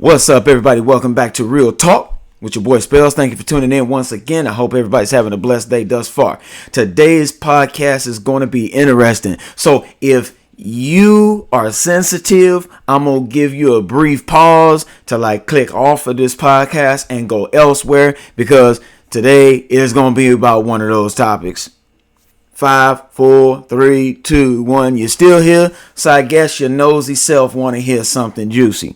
What's up, everybody? Welcome back to Real Talk with your boy Spells. Thank you for tuning in once again. I hope everybody's having a blessed day thus far. Today's podcast is going to be interesting. So if you are sensitive, I'm going to give you a brief pause to click off of this podcast and go elsewhere, because today is going to be about one of those topics. 5, 4, 3, 2, 1. You're still here, so I guess your nosy self want to hear something juicy.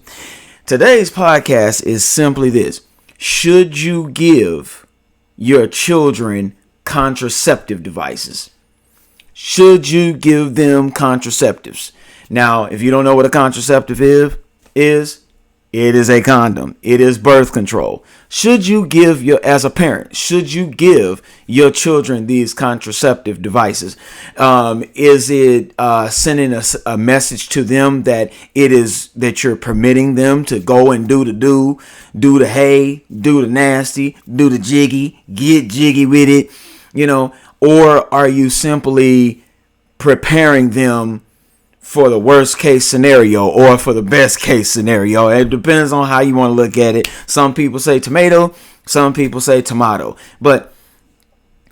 Today's podcast is simply this: should you give your children contraceptive devices? Should you give them contraceptives? Now, if you don't know what a contraceptive is, it is a condom. It is birth control. Should you give as a parent, should you give your children these contraceptive devices? Is it sending a message to them that you're permitting them to go and do the hey, do the nasty, do the jiggy, get jiggy with it, or are you simply preparing them for the worst case scenario or for the best case scenario? It depends on how you want to look at it. Some people say tomato, some people say tomato. But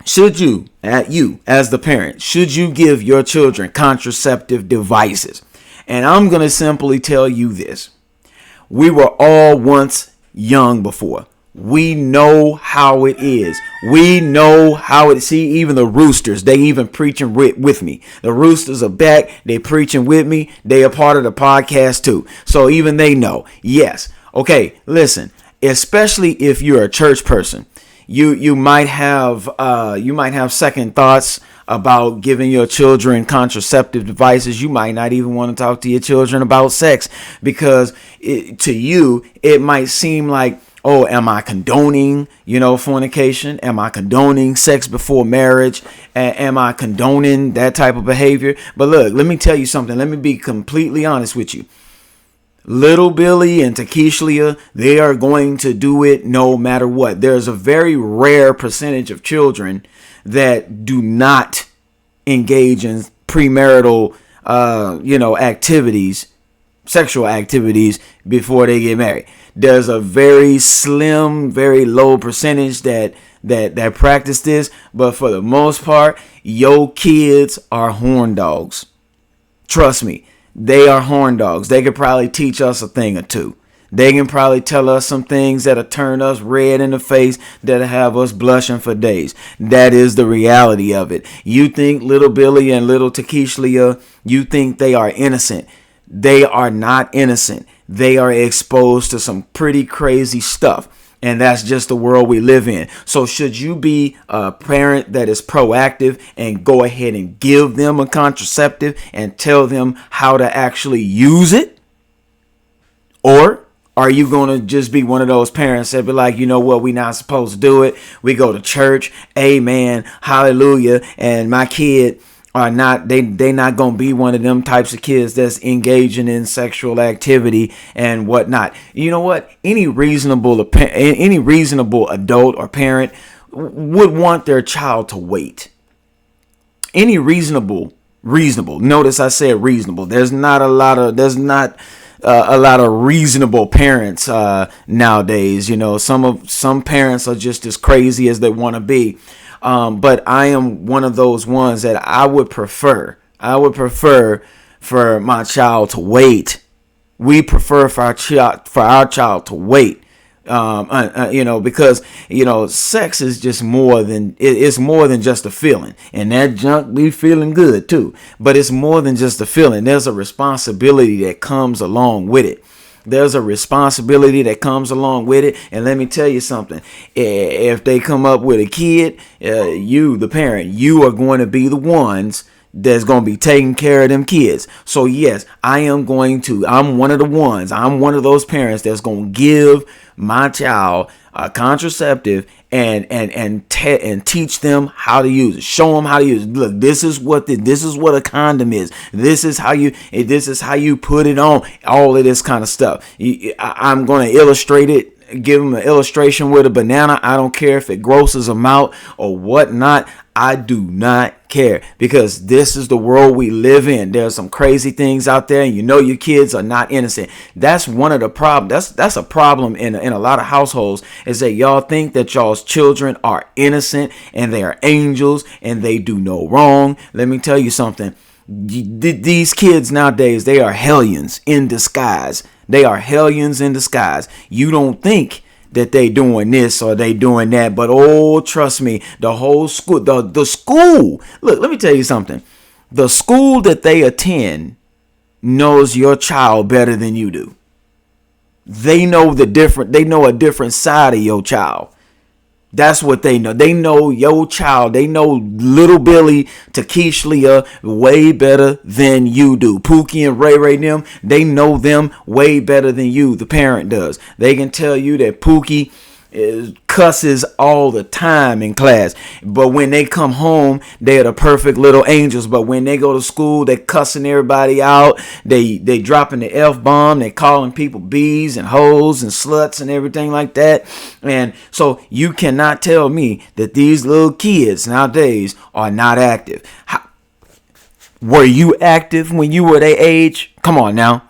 should you as the parent, should you give your children contraceptive devices? And I'm going to simply tell you this. We were all once young before. We know how it is. We know how it. See, even the roosters, they even preaching with me. The roosters are back. They preaching with me. They are part of the podcast too. So even they know. Yes. Okay. Listen. Especially if you're a church person, you might have second thoughts about giving your children contraceptive devices. You might not even want to talk to your children about sex, because to you it might seem like, oh, am I condoning, fornication? Am I condoning sex before marriage? Am I condoning that type of behavior? But look, let me tell you something. Let me be completely honest with you. Little Billy and Takeshlia, they are going to do it no matter what. There's a very rare percentage of children that do not engage in premarital, activities, sexual activities before they get married. There's a very slim, very low percentage that practice this, but for the most part, your kids are horn dogs. Trust me, they are horn dogs. They could probably teach us a thing or two. They can probably tell us some things that'll turn us red in the face, that'll have us blushing for days. That is the reality of it. You think little Billy and little Takeshlia, you think they are innocent. They are not innocent. They are exposed to some pretty crazy stuff. And that's just the world we live in. So should you be a parent that is proactive and go ahead and give them a contraceptive and tell them how to actually use it? Or are you going to just be one of those parents that be like, you know what, we're not supposed to do it. We go to church, amen, hallelujah, and my kid are not, they not gonna be one of them types of kids that's engaging in sexual activity and whatnot. You know what? Any reasonable adult or parent would want their child to wait. Any reasonable. Notice I said reasonable. There's not a lot of reasonable parents nowadays. Some parents are just as crazy as they want to be. But I am one of those ones that I would prefer for my child to wait. We prefer for our child to wait. Because sex is just more than it's more than just a feeling, and that junk be feeling good too. But it's more than just a feeling. There's a responsibility that comes along with it. And let me tell you something. If they come up with a kid, you, the parent, you are going to be the ones that's going to be taking care of them kids. So yes, I'm one of those parents that's going to give my child a contraceptive and teach them how to use it. Show them how to use it. Look, this is what a condom is. This is how you put it on. All of this kind of stuff. I'm going to illustrate it. Give them an illustration with a banana. I don't care if it grosses them out or whatnot. I do not care, because this is the world we live in. There's some crazy things out there, and your kids are not innocent. That's one of the problems. That's a problem in a lot of households, is that y'all think that y'all's children are innocent and they are angels and they do no wrong. Let me tell you something. These kids nowadays, they are hellions in disguise. They are hellions in disguise. You don't think that they doing this or they doing that, but trust me, the whole school, the school, look, let me tell you something. The school that they attend knows your child better than you do. They know a different side of your child. That's what they know. They know your child. They know little Billy to Keishlia way better than you do. Pookie and Ray Ray them, they know them way better than you, the parent, does. They can tell you that Pookie cusses all the time in class, but when they come home, they're the perfect little angels. But when they go to school, they cussing everybody out. They dropping the F-bomb. They calling people bees and hoes and sluts and everything like that. And so you cannot tell me that these little kids nowadays are not active. Were you active when you were their age? Come on now.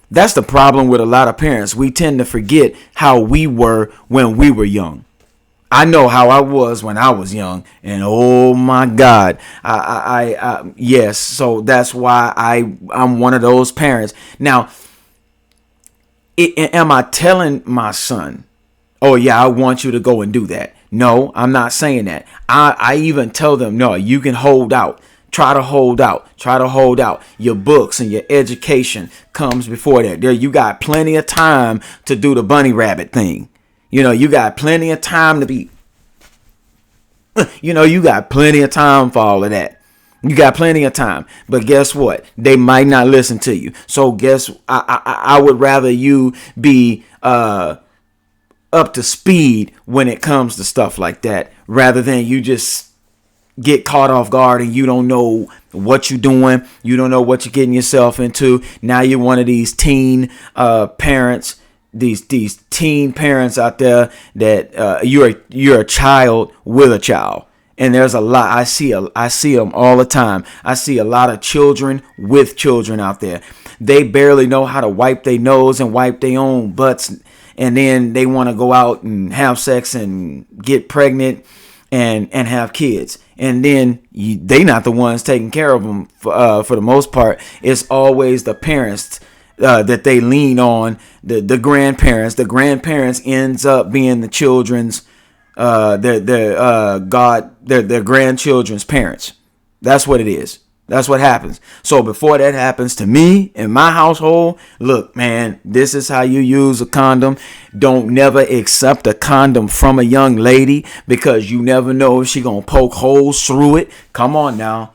That's the problem with a lot of parents. We tend to forget how we were when we were young. I know how I was when I was young, and oh my God, yes. So that's why I'm one of those parents. Now, am I telling my son, oh yeah, I want you to go and do that? No, I'm not saying that. I even tell them, no, you can hold out. Try to hold out. Try to hold out. Your books and your education comes before that. There, you got plenty of time to do the bunny rabbit thing. You got plenty of time to be. You got plenty of time for all of that. You got plenty of time. But guess what? They might not listen to you. So I would rather you be up to speed when it comes to stuff like that, rather than you just get caught off guard and you don't know what you're doing. You don't know what you're getting yourself into. Now you're one of these teen parents, these teen parents out there that you're a child with a child. And there's a lot. I see them all the time. I see a lot of children with children out there. They barely know how to wipe their nose and wipe their own butts, and then they want to go out and have sex and get pregnant and have kids. And then they not the ones taking care of them for the most part. It's always the parents that they lean on, the grandparents. The grandparents ends up being the children's their grandchildren's parents. That's what it is. That's what happens. So before that happens to me in my household, look, man, this is how you use a condom. Don't never accept a condom from a young lady, because you never know if she gonna poke holes through it. Come on now.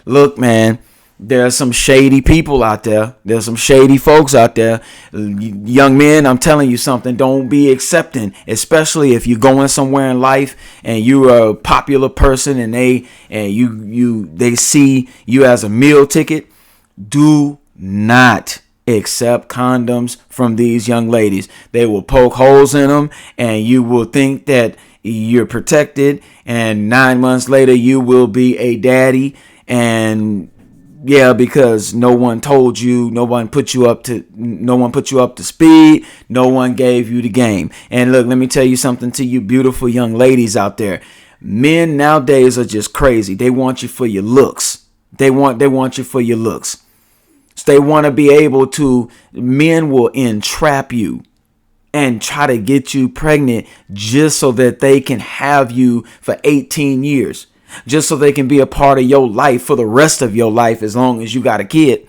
Look, man, there's some shady people out there. There's some shady folks out there. Young men, I'm telling you something. Don't be accepting, especially if you're going somewhere in life and you're a popular person and they see you as a meal ticket. Do not accept condoms from these young ladies. They will poke holes in them, and you will think that you're protected, and 9 months later you will be a daddy. And yeah, because no one told you, no one put you up to speed, no one gave you the game. And look, let me tell you something to you beautiful young ladies out there. Men nowadays are just crazy. They want you for your looks. They want you for your looks. So they want to be able to, men will entrap you and try to get you pregnant just so that they can have you for 18 years. Just so they can be a part of your life for the rest of your life, as long as you got a kid.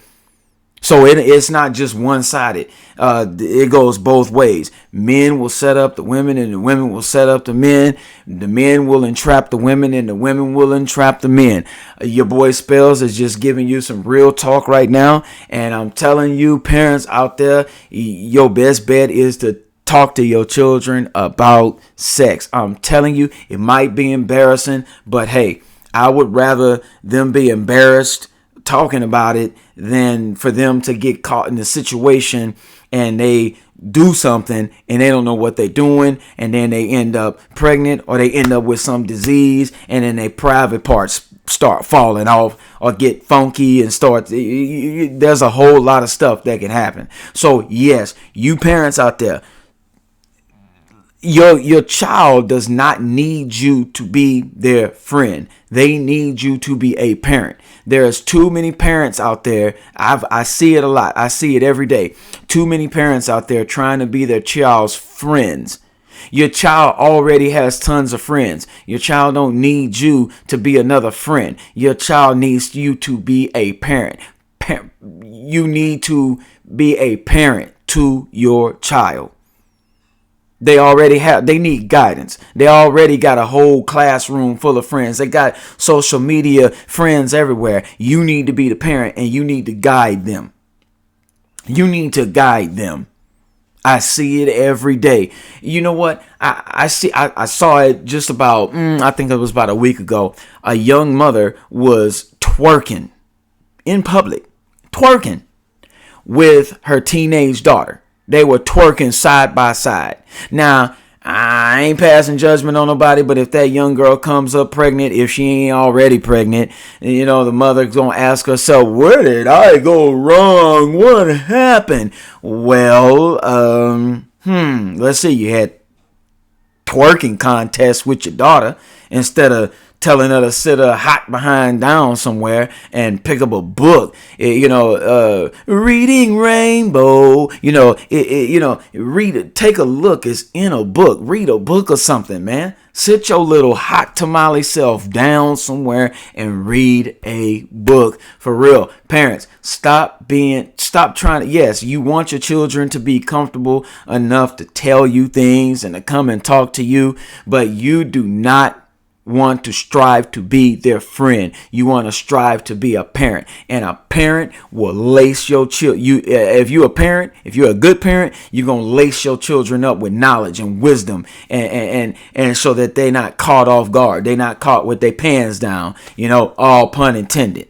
So it's not just one-sided. It goes both ways. Men will set up the women, and the women will set up the men. The men will entrap the women, and the women will entrap the men. Your boy Spells is just giving you some real talk right now. And I'm telling you, parents out there, your best bet is to talk to your children about sex. I'm telling you, it might be embarrassing, but hey, I would rather them be embarrassed talking about it than for them to get caught in a situation and they do something and they don't know what they're doing, and then they end up pregnant, or they end up with some disease, and then their private parts start falling off or get funky and start, there's a whole lot of stuff that can happen. So yes, you parents out there, your child does not need you to be their friend. They need you to be a parent. There's too many parents out there. I see it a lot. I see it every day. Too many parents out there trying to be their child's friends. Your child already has tons of friends. Your child don't need you to be another friend. Your child needs you to be a parent. You need to be a parent to your child. They need guidance. They already got a whole classroom full of friends. They got social media friends everywhere. You need to be the parent, and you need to guide them. You need to guide them. I see it every day. You know what? I saw it just about, I think it was about a week ago. A young mother was twerking in public, twerking with her teenage daughter. They were twerking side by side. Now, I ain't passing judgment on nobody, but if that young girl comes up pregnant, if she ain't already pregnant, the mother's gonna ask herself, where did I go wrong? What happened? Well, let's see, you had twerking contest with your daughter instead of telling her to sit her hot behind down somewhere and pick up a book, reading Rainbow, read it, take a look, it's in a book, read a book or something, man. Sit your little hot tamale self down somewhere and read a book. For real, parents, stop trying to, yes, you want your children to be comfortable enough to tell you things and to come and talk to you, but you do not want to strive to be their friend. You want to strive to be a parent, and a parent will lace your if you're a parent, if you're a good parent, you're going to lace your children up with knowledge and wisdom, and so that they're not caught off guard. They're not caught with their pants down, all pun intended.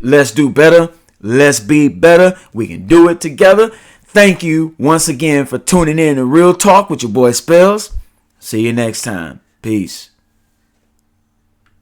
Let's do better. Let's be better. We can do it together. Thank you once again for tuning in to Real Talk with your boy Spells. See you next time. Peace.